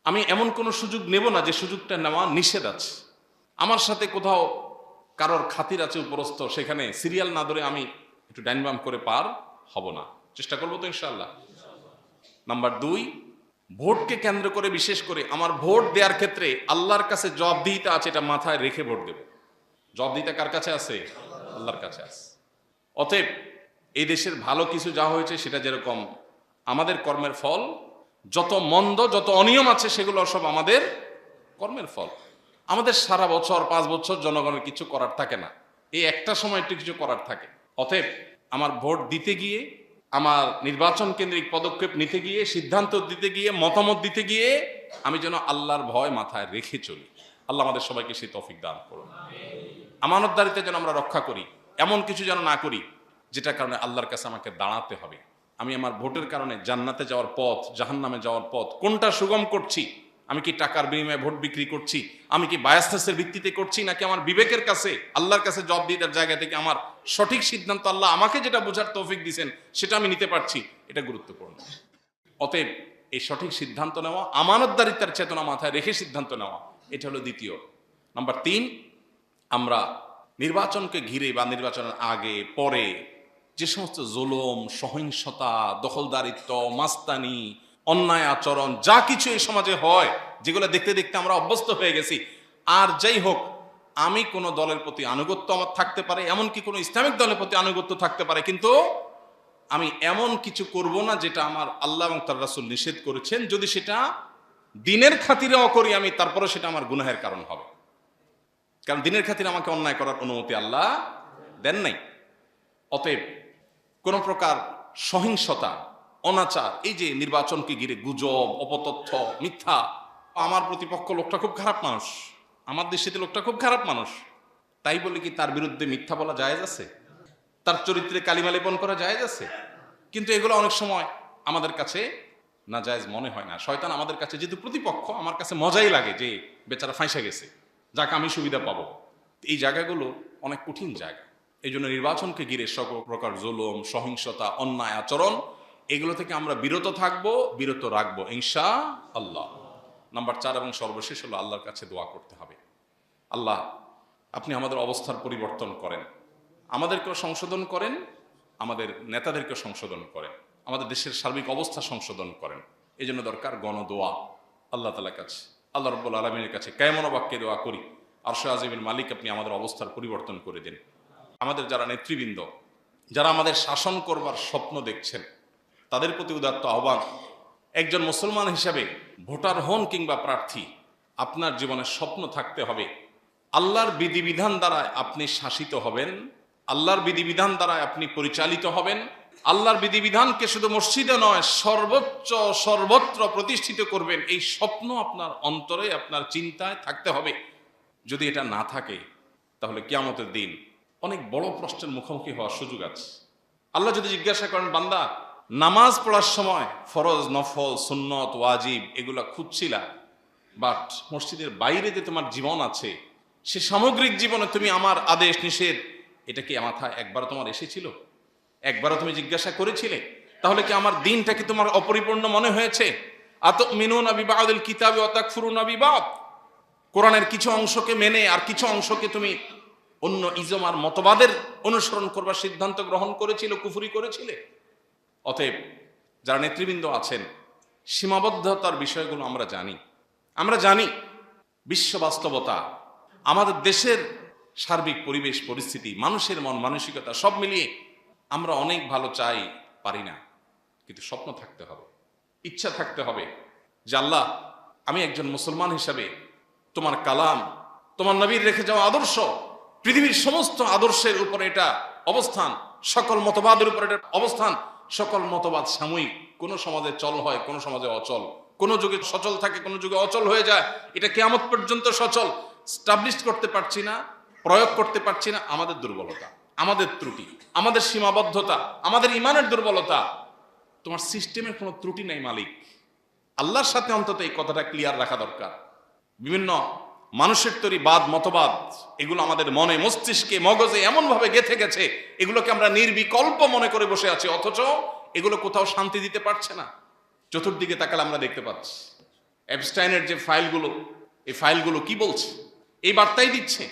আমি এমন কোনো সুযোগ নেব না যে সুযোগটা নেওয়া নিষেধ আছে। আমার সাথে কোথাও কারোর খাতির আছে উপরস্থ, সেখানে সিরিয়াল না ধরে আমি একটু ডাইন বাম করে পার হব না, চেষ্টা করবো তো ইনশাআল্লাহ। নাম্বার 2, ভোটকে কেন্দ্র করে বিশেষ করে আমার ভোট দেওয়ার ক্ষেত্রে আল্লাহর কাছে জবাবদিহিতা আছে, এটা মাথায় রেখে ভোট দেব। জবাবদিহিতা কার কাছে আছে? আল্লাহর কাছে আছে। অতএব এই দেশের ভালো কিছু যা হয়েছে সেটা যেরকম আমাদের কর্মের ফল, যত মন্দ যত অনিয়ম আছে সেগুলো সব আমাদের কর্মের ফল। আমাদের সারা বছর 5 বছর জনগণের কিছু করার থাকে না, এই একটা সময় একটু কিছু করার থাকে। অতএব আমার ভোট দিতে গিয়ে, আমার নির্বাচন কেন্দ্রিক পদক্ষেপ নিতে গিয়ে, সিদ্ধান্ত দিতে গিয়ে, মতামত দিতে গিয়ে আমি যেন আল্লাহর ভয় মাথায় রেখে চলি। আল্লাহ আমাদের সবাইকে সেই তৌফিক দান করুন। আমানতদারিতা যেন আমরা রক্ষা করি, এমন কিছু যেন না করি যেটার কারণে আল্লাহর কাছে আমাকে দাঁড়াতে হবে। আমি আমার ভোটের কারণে জান্নাতে যাওয়ার পথ, জাহান্নামে যাওয়ার পথ কোনটা সুগম করছি? আমি কি টাকার বিনিময়ে ভোট বিক্রি করছি? আমি কি বায়াসনেসের ভিত্তিতে করছি, নাকি আমার বিবেকের কাছে আল্লাহর কাছে জবাবদিহিতার জায়গা থেকে আমার সঠিক সিদ্ধান্ত, আল্লাহ আমাকে যেটা বোঝার তৌফিক দিয়েছেন সেটা আমি নিতে পারছি? এটা গুরুত্বপূর্ণ। অতএব এই সঠিক সিদ্ধান্ত নেওয়া, আমানতদারিতার চেতনা মাথায় রেখে সিদ্ধান্ত নেওয়া, এটা হলো দ্বিতীয়। নাম্বার 3, আমরা নির্বাচনকে ঘিরে বা নির্বাচনের আগে পরে যে সমস্ত জুলুম, সহিংসতা, দখলদারিত্ব, মাস্তানি, অন্যায় আচরণ যা কিছু এই সমাজে হয়, যেগুলো দেখতে দেখতে আমরা অভ্যস্ত হয়ে গেছি, আর যাই হোক, আমি কোনো দলের প্রতি আনুগত্য আমার থাকতে পারে, এমনকি কোনো ইসলামিক দলের প্রতি আনুগত্য থাকতে পারে, কিন্তু আমি এমন কিছু করব না যেটা আমার আল্লাহ এবং তার রাসূল নিষেধ করেছেন। যদি সেটা দিনের খাতিরেও করি আমি, তারপরে সেটা আমার গুনাহের কারণ হবে। কারণ দিনের খাতিরে আমাকে অন্যায় করার অনুমতি আল্লাহ দেন নাই। অতএব কোন প্রকার সহিংসতা, অনাচার, এই যে নির্বাচনকে ঘিরে গুজব, অপতথ্য, মিথ্যা, আমার প্রতিপক্ষ লোকটা খুব খারাপ মানুষ, আমার দেশে লোকটা খুব খারাপ মানুষ, তাই বলে কি তার বিরুদ্ধে মিথ্যা বলা জায়েজ আছে? তার চরিত্রে কালিমা লেপন করা জায়েজ আছে? কিন্তু এগুলো অনেক সময় আমাদের কাছে না জায়েজ মনে হয় না। শয়তান আমাদের কাছে যেহেতু প্রতিপক্ষ, আমার কাছে মজাই লাগে যে বেচারা ফাঁসে গেছে, যাকে আমি সুবিধা পাবো। এই জায়গাগুলো অনেক কঠিন জায়গা। এই জন্য নির্বাচনকে ঘিরে সকল প্রকার জুলুম, সহিংসতা, অন্যায় আচরণ, এগুলো থেকে আমরা বিরত থাকবো, বিরত রাখবো ইনশাআল্লাহ। নাম্বার 4 এবং সর্বশেষ হলো আল্লাহর কাছে দোয়া করতে হবে। আল্লাহ, আপনি আমাদের অবস্থার পরিবর্তন করেন, আমাদেরকেও সংশোধন করেন, আমাদের নেতাদেরকে সংশোধন করেন, আমাদের দেশের সার্বিক অবস্থা সংশোধন করেন। এই জন্য দরকার গণদোয়া। আল্লাহ তাআলার কাছে, আল্লাহ রাব্বুল আলামিনের কাছে কায়মনোবাক্যে দোয়া করি, আরশে আজিমের মালিক আপনি আমাদের অবস্থার পরিবর্তন করে দিন। আমাদের যারা নেতৃবৃন্দ, যারা আমাদের শাসন করবার স্বপ্ন দেখছেন, তাদের প্রতি উদাত্ত আহ্বান, একজন মুসলমান হিসাবে ভোটার হন কিংবা প্রার্থী, আপনার জীবনের স্বপ্ন থাকতে হবে আল্লাহর বিধিবিধান দ্বারা আপনি শাসিত হবেন, আল্লাহর বিধিবিধান দ্বারা আপনি পরিচালিত হবেন, আল্লাহর বিধিবিধানকে শুধু মসজিদে নয় সর্বোচ্চ সর্বত্র প্রতিষ্ঠিত করবেন। এই স্বপ্ন আপনার অন্তরে, আপনার চিন্তায় থাকতে হবে। যদি এটা না থাকে তাহলে কিয়ামতের দিন অনেক বড় প্রশ্নের মুখোমুখি হওয়ার সুযোগ আছে। আল্লাহ যদি জিজ্ঞাসা করেন, বান্দা নামাজ পড়ার সময় ফরজ, নফল, সুন্নত, ওয়াজিব এগুলা খুঁজছিলা, বাট মসজিদের বাইরে যে তোমার জীবন আছে, সে সামগ্রিক জীবনে তুমি আমার আদেশ নিষেধ, এটা কি মাথায় একবার তোমার এসেছিল? একবারও তুমি জিজ্ঞাসা করেছিলে? তাহলে কি আমার দিনটা কি তোমার অপরিপূর্ণ মনে হয়েছে? আতুমিনুনা বিবাদিল কিতাবি ওয়া তাকফুরুনা বিবাদ, কোরআনের কিছু অংশকে মেনে আর কিছু অংশকে তুমি অন্য ইজম আর মতবাদের অনুসরণ করবার সিদ্ধান্ত গ্রহণ করেছিল, কুফরি করেছিলে? অতএব যারা নেতৃবৃন্দ আছেন, সীমাবদ্ধতার বিষয়গুলো আমরা জানি বিশ্ব বাস্তবতা, আমাদের দেশের সার্বিক পরিবেশ পরিস্থিতি, মানুষের মন মানসিকতা সব মিলিয়ে আমরা অনেক ভালো চাই, পারি না। কিন্তু স্বপ্ন থাকতে হবে, ইচ্ছা থাকতে হবে যে আল্লাহ, আমি একজন মুসলমান হিসাবে তোমার কালাম, তোমার নবীর রেখে যাওয়া আদর্শ, পৃথিবীর সমস্ত আদর্শের উপরে এটা অবস্থান, সকল মতবাদের উপরে এটা অবস্থান। সকল মতবাদ সাময়িক, কোন সমাজে চল হয়, কোন সমাজে অচল, কোন যুগে সচল থাকে, কোন যুগে অচল হয়ে যায়। এটা কিয়ামত পর্যন্ত সচল স্টাবলিশ করতে পারছি না, প্রয়োগ করতে পারছি না। আমাদের দুর্বলতা, আমাদের ত্রুটি, আমাদের সীমাবদ্ধতা, আমাদের ইমানের দুর্বলতা। তোমার সিস্টেমের কোনো ত্রুটি নাই মালিক। আল্লাহর সাথে অন্তত এই কথাটা ক্লিয়ার রাখা দরকার। বিভিন্ন মানুষের তৈরি বাদ মতবাদ, এগুলো আমাদের মনে মস্তিষ্কে মগজে এমন ভাবে গেঁথে গেছে, এগুলোকে আমরা নির্বিকল্প মনে করে বসে আছি, অথচ এগুলো কোথাও শান্তি দিতে পারছে না। চতুর্দিকে তাকালে আমরা দেখতে পাচ্ছি এপস্টাইনের যে ফাইলগুলো, এই ফাইলগুলো কি বলছে? এই বার্তাই দিচ্ছে।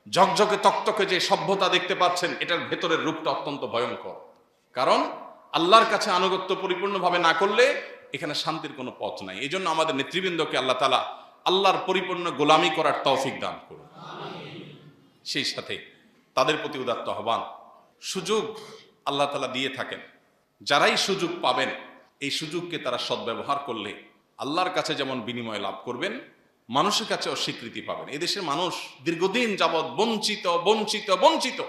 ঝকঝকে তকতকে যে সভ্যতা দেখতে পাচ্ছেন, এটার ভেতরের রূপটা অত্যন্ত ভয়ঙ্কর। কারণ আল্লাহর কাছে আনুগত্য পরিপূর্ণভাবে না করলে এখানে শান্তির কোনো পথ নাই। এই জন্য আমাদের নেতৃবৃন্দকে আল্লাহ তাআলা আল্লাহর পরিপূর্ণ গোলামি করার তৌফিক দান করুন। সেই সাথে তাদের প্রতি উদাত্ত আহ্বান, সুযোগ আল্লাহ তাআলা দিয়ে থাকেন, যারাই সুযোগ পাবেন এই সুযোগকে তারা সদ্ব্যবহার করলে আল্লাহর কাছে যেমন বিনিময় লাভ করবেন, মানুষের কাছেও স্বীকৃতি পাবেন। এদেশের মানুষ দীর্ঘদিন যাবৎ বঞ্চিত বঞ্চিত বঞ্চিত।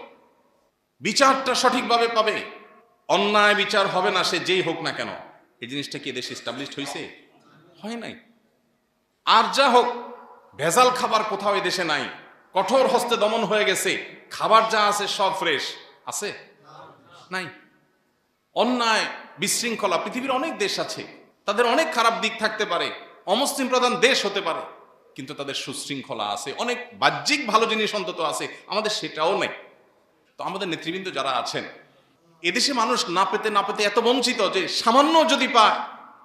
বিচারটা সঠিকভাবে পাবে, অন্যায় বিচার হবে না, সে যেই হোক না কেন। এই জিনিসটা কি এদেশে এস্টাবলিশড হয়েছে? হয় নাই। আর যা হোক, ভেজাল খাবার কোথাও এদেশে নাই, কঠোর হস্তে দমন হয়ে গেছে। খাবার যা আছে সব ফ্রেশ আছে? নাই। অন্যায় বিশৃঙ্খলা, পৃথিবীর অনেক দেশ আছে, তাদের অনেক খারাপ দিক থাকতে পারে, অমুসলিম প্রধান দেশ হতে পারে, কিন্তু তাদের সুশৃঙ্খলা আছে, অনেক বাহ্যিক ভালো জিনিস অন্তত আছে। আমাদের সেটাও নেই। তো আমাদের নেতৃবৃন্দ যারা আছেন, এদেশে মানুষ না পেতে না পেতে এত বঞ্চিত যে সামান্য যদি পায়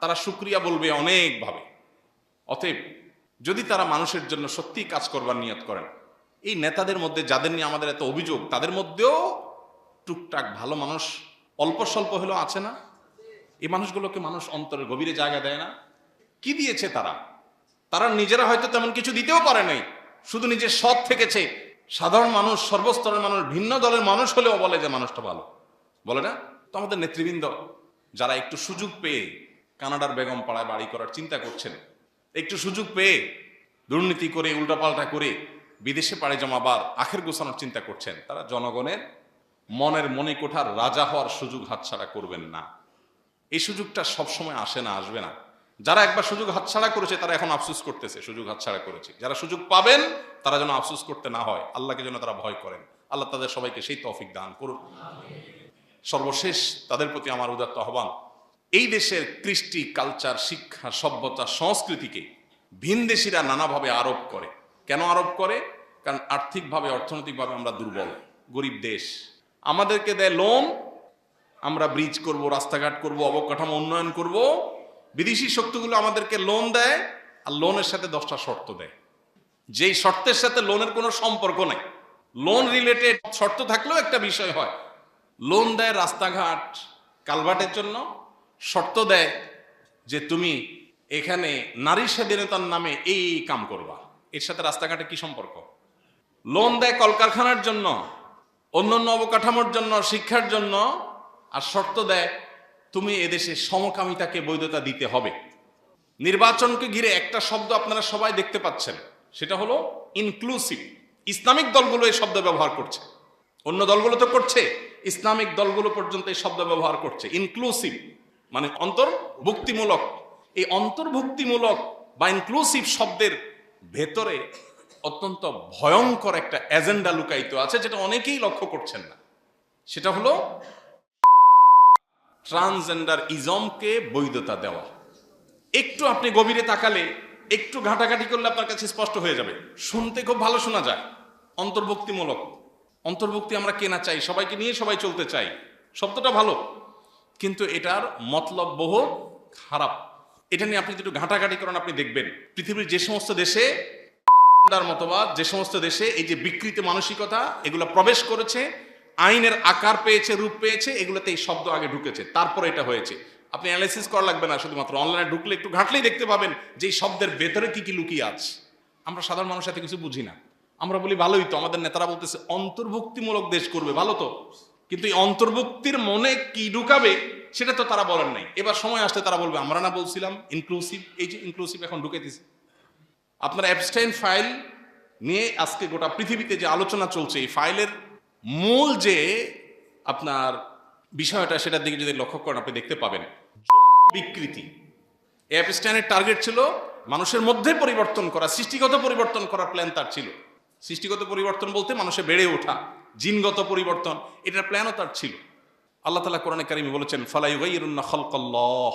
তারা শুকরিয়া বলবে অনেকভাবে। অতএব যদি তারা মানুষের জন্য সত্যি কাজ করবার নিয়ত করেন, এই নেতাদের মধ্যে যাদের নিয়ে আমাদের এত অভিযোগ, তাদের মধ্যেও টুকটাক ভালো মানুষ অল্প স্বল্প হলেও আছে না? এই মানুষগুলোকে মানুষ অন্তরের গভীরে জায়গা দেয় না? কি দিয়েছে তারা? তারা নিজেরা হয়তো তেমন কিছু দিতেও পারে নাই, শুধু নিজের সৎ থেকেছে। সাধারণ মানুষ, সর্বস্তরের মানুষ, ভিন্ন দলের মানুষ হলেও বলে যে মানুষটা ভালো, বলে না? তো আমাদের নেতৃবৃন্দ যারা একটু সুযোগ পেয়ে কানাডার বেগম পাড়ায় বাড়ি করার চিন্তা করছেন, একটু সুযোগ পেয়ে দুর্নীতি করে উল্টাপাল্টা করে বিদেশে পাড়ি জমাবার আখের গোছানোর চিন্তা করছেন, তারা জনগণের মনের মণিকোঠার রাজা হওয়ার সুযোগ হাতছাড়া করবেন না। এই সুযোগটা সবসময় আসে না, আসবে না। যারা একবার সুযোগ হাতছাড়া করেছে তারা এখন আফসোস করতেছে সুযোগ হাতছাড়া করেছে। যারা সুযোগ পাবেন তারা যেন আফসোস করতে না হয়, আল্লাহকে যেন তারা ভয় করেন। আল্লাহ তাদের সবাইকে সেই তৌফিক দান করুন। সর্বশেষ তাদের প্রতি আমার উদাত্ত আহ্বান, এই দেশের কৃষ্টি, কালচার, শিক্ষা, সভ্যতা, সংস্কৃতিকে ভিনদেশীরা নানাভাবে আরোপ করে। কেন আরোপ করে? কারণ আর্থিকভাবে, অর্থনৈতিকভাবে আমরা দুর্বল, গরিব দেশ। আমাদেরকে দেয় লোন, আমরা ব্রিজ করব, রাস্তাঘাট করব, অবকাঠামো উন্নয়ন করব। বিদেশি শক্তিগুলো আমাদেরকে লোন দেয়, আর লোনের সাথে 10টা শর্ত দেয়, যেই শর্তের সাথে লোনের কোনো সম্পর্ক নেই। লোন রিলেটেড শর্ত থাকলেও একটা বিষয় হয়। লোন দেয় রাস্তাঘাট কালভার্টের জন্য, শর্ত দেয় যে তুমি এখানে নারী স্বাধীনতার নামে এই কাম করবা। এর সাথে রাস্তাঘাটে কি সম্পর্ক? লোন দেয় কলকারখানার জন্য, অন্যান্য অবকাঠামোর জন্য, শিক্ষার জন্য, আর শর্ত দেয় তুমি এদেশে সমকামিতাকে বৈধতা দিতে হবে। নির্বাচনকে ঘিরে একটা শব্দ আপনারা সবাই দেখতে পাচ্ছেন, সেটা হলো ইনক্লুসিভ। ইসলামিক দলগুলো এই শব্দ ব্যবহার করছে, অন্য দলগুলো তো করছে, ইসলামিক দলগুলো পর্যন্ত এই শব্দ ব্যবহার করছে। ইনক্লুসিভ মানে অন্তর্ভুক্তিমূলক। এই অন্তর্ভুক্তিমূলক বা ইনক্লুসিভ শব্দের ভেতরে অত্যন্ত ভয়ঙ্কর একটা এজেন্ডা লুকায়িত আছে, যেটা অনেকেই লক্ষ্য করছেন না। সেটা হলো ট্রান্সজেন্ডার ইজমকে বৈধতা দেওয়া। একটু আপনি গভীরে তাকালে, একটু ঘাটাঘাটি করলে আপনার কাছে স্পষ্ট হয়ে যাবে। শুনতে খুব ভালো শোনা যায়, অন্তর্ভুক্তিমূলক। অন্তর্ভুক্তি আমরা কেনা চাই, সবাইকে নিয়ে সবাই চলতে চাই, শব্দটা ভালো, কিন্তু এটার মতলব বহু খারাপ। এটা নিয়ে আপনি একটু ঘাটাঘাটি করেন, আপনি দেখবেন পৃথিবীর যে সমস্ত দেশে মতবাদ, যে সমস্ত দেশে এই যে বিকৃত মানসিকতা এগুলো প্রবেশ করেছে, আইনের আকার পেয়েছে, রূপ পেয়েছে, এগুলোতে এই শব্দ আগে ঢুকেছে, তারপরে এটা হয়েছে। আপনি অ্যানালাইসিস করা লাগবে না, শুধুমাত্র অনলাইনে ঢুকলে একটু ঘাটলেই দেখতে পাবেন যে এই শব্দের ভেতরে কি কি লুকিয়ে আছে। আমরা সাধারণ মানুষ এত কিছু বুঝি না। আমরা বলি ভালোই তো, আমাদের নেতারা বলতেছে অন্তর্ভুক্তিমূলক দেশ করবে, ভালো তো, কিন্তু এই অন্তর্ভুক্তির মনে কি ঢুকাবে সেটা তো তারা বলেন নাই। এবার সময় আসলে তারা বলবে আমরা না বলছিলাম ইনক্লুসিভ, এই যে ইনক্লুসিভ এখন ঢুকাইতেছে। আপনার অ্যাপস্টাইন ফাইল নিয়ে আজকে গোটা পৃথিবীতে যে আলোচনা চলছে, এই ফাইলের মূল যে আপনার বিষয়টা, সেটার দিকে যদি লক্ষ্য করেন আপনি দেখতে পাবেন বিকৃতি। অ্যাপস্টাইনের টার্গেট ছিল মানুষের মধ্যে পরিবর্তন করা, সৃষ্টিগত পরিবর্তন করার প্ল্যান তার ছিল। সৃষ্টিগত পরিবর্তন বলতে মানুষের বেড়ে ওঠা, জিনগত পরিবর্তন, এটার প্ল্যানও তার ছিল। আল্লাহ তাআলা কোরআনে কারিমে বলেছেন ফালা ইউগাইয়িরুন্না খালকাল্লাহ।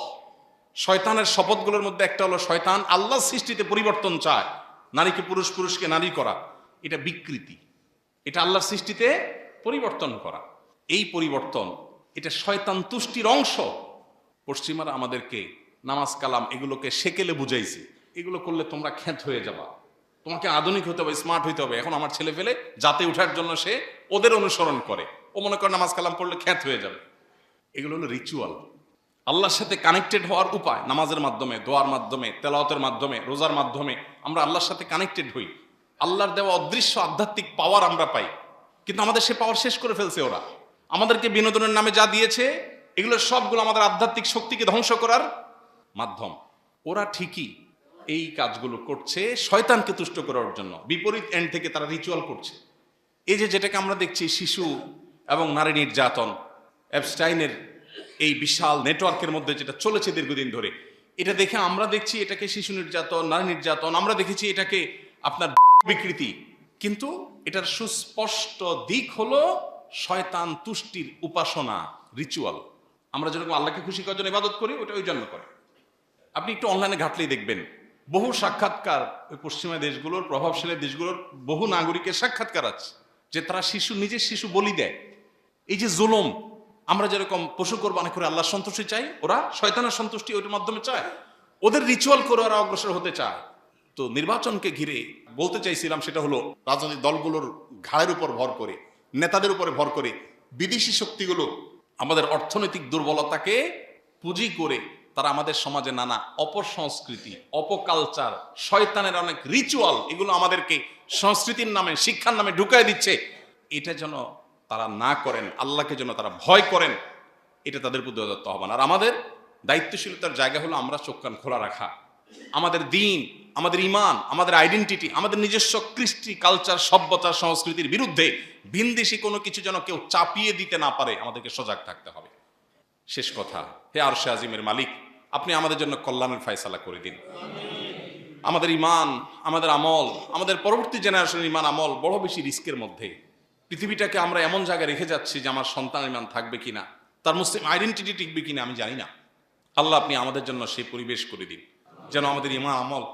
শয়তানের শপথগুলোর মধ্যে একটা হলো শয়তান আল্লাহর সৃষ্টিতে পরিবর্তন চায়, নারীকে পুরুষ, পুরুষকে নারী করা। এটা বিকৃতি, এটা আল্লাহর সৃষ্টিতে পরিবর্তন করা। এই পরিবর্তন এটা শয়তান তুষ্টির অংশ। পশ্চিমারা আমাদেরকে নামাজ কালাম এগুলোকে সেকেলে বুঝাইছে, এগুলো করলে তোমরা খ্যাত হয়ে যাবা, তোমাকে আধুনিক হতে হবে, স্মার্ট হইতে হবে। এখন আমার ছেলে ফেলে যাতে উঠার জন্য সে ওদের অনুসরণ করে, ও মনে করে নামাজ কালাম পড়লে খ্যাত হয়ে যাবে। এগুলো হলো রিচুয়াল। আল্লাহর সাথে কানেক্টেড হওয়ার উপায় নামাজের মাধ্যমে, দোয়ার মাধ্যমে, তেলাওয়াতের মাধ্যমে, রোজার মাধ্যমে আমরা আল্লাহর সাথে কানেক্টেড হই। আল্লাহর দেওয়া অদৃশ্য আধ্যাত্মিক পাওয়ার আমরা পাই, কিন্তু আমাদের সে পাওয়ার শেষ করে ফেলছে ওরা। আমাদেরকে বিনোদনের নামে যা দিয়েছে এগুলো সবগুলো আমাদের আধ্যাত্মিক শক্তিকে ধ্বংস করার মাধ্যম। ওরা ঠিকই এই কাজগুলো করছে শয়তানকে তুষ্ট করার জন্য, বিপরীত এন্ড থেকে তারা রিচুয়াল করছে। এই যে যেটাকে আমরা দেখছি শিশু এবং নারী নির্যাতন, অ্যাপস্টাইনের এই বিশাল নেটওয়ার্কের মধ্যে যেটা চলেছে দীর্ঘদিন ধরে, এটা দেখে আমরা দেখছি এটাকে শিশু নির্যাতন, নারী নির্যাতন, আমরা দেখেছি এটাকে আপনার বিকৃতি, কিন্তু এটার সুস্পষ্ট দিক হলো শয়তান তুষ্টির উপাসনা, রিচুয়াল। আমরা যেরকম আল্লাহকে খুশি করার জন্য ইবাদত করি, ওটা ওই জন্য করে। আপনি একটু অনলাইনে ঘাটলেই দেখবেন বহু সাক্ষাৎকার, ওই পশ্চিমা দেশগুলোর, প্রভাবশালী দেশগুলোর বহু নাগরিকের সাক্ষাৎকার আছে যে তারা নিজের শিশু বলি দেয়। এই যে জুলুম, আমরা যেরকম পশু কোরবানি করে আল্লাহর সন্তুষ্টি চাই, ওরা শয়তানের সন্তুষ্টি ওইটার মাধ্যমে চায়, ওদের রিচুয়াল করে ওরা অগ্রসর হতে চায়। তো নির্বাচনকে ঘিরে বলতে চাইছিলাম সেটা হলো রাজনৈতিক দলগুলোর ঘাড়ের উপর ভর করে, নেতাদের উপরে ভর করে বিদেশি শক্তিগুলো আমাদের অর্থনৈতিক দুর্বলতাকে পুঁজি করে তারা আমাদের সমাজে নানা অপসংস্কৃতি, অপকালচার, শয়তানের অনেক রিচুয়াল, এগুলো আমাদেরকে সংস্কৃতির নামে, শিক্ষার নামে ঢুকাই দিচ্ছে। এটা যেন তারা না করেন, আল্লাহকে যেন তারা ভয় করেন, এটা তাদের প্রতি দত্ত আহ্বান। আর আমাদের দায়িত্বশীলতার জায়গা হলো আমরা চোখ কান খোলা রাখা, আমাদের দিন, আমাদের ইমান, আমাদের আইডেন্টিটি, আমাদের নিজস্ব কৃষ্টি, কালচার, সভ্যতা, সংস্কৃতির বিরুদ্ধে ভিনদেশি কোনো কিছু যেন কেউ চাপিয়ে দিতে না পারে, আমাদেরকে সজাগ থাকতে হবে। শেষ কথা, হে আরশে আজিমের মালিক, আপনি আমাদের জন্য কল্যাণের ফয়সালা করে দিন। আমাদের ইমান, আমাদের আমল, আমাদের পরবর্তী জেনারেশনের ইমান আমল বড় বেশি রিস্কের মধ্যে। পৃথিবীটাকে আমরা এমন জায়গায় রেখে যাচ্ছি যে আমার সন্তান ইমান থাকবে কিনা, তার মুসলিম আইডেন্টিটি টিকবে কিনা আমি জানি না। আল্লাহ আপনি আমাদের জন্য সেই পরিবেশ করে দিন যেন আমাদের ইমান আমল,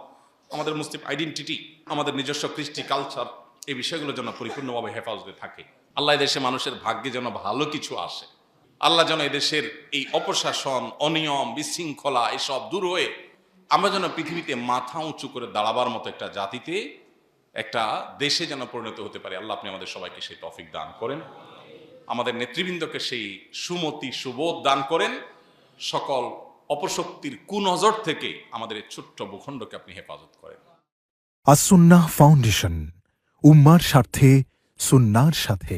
আমাদের মুসলিম আইডেন্টিটি, আমাদের নিজস্ব কৃষ্টি, কালচার, এই বিষয়গুলো যেন পরিপূর্ণভাবে হেফাজতে থাকে। আল্লাহ এদেশে মানুষের ভাগ্যে যেন ভালো কিছু আসে। আল্লাহ যেন এদেশের এই অপশাসন, অনিয়ম, বিশৃঙ্খলা এসব দূর হয়ে আমরা যেন পৃথিবীতে মাথা উঁচু করে দাঁড়াবার মতো একটা জাতিতে, একটা দেশে যেন পরিণত হতে পারে। আল্লাহ আপনি আমাদের সবাইকে সেই তৌফিক দান করেন, আমাদের নেতৃবৃন্দকে সেই সুমতি, সুবোধ দান করেন, সকল অপশক্তির কুনজর থেকে আমাদের এই ছোট্ট ভূখণ্ডকে আপনি হেফাজত করেন। আস-সুন্নাহ ফাউন্ডেশন, উম্মার স্বার্থে সুন্নাহর সাথে।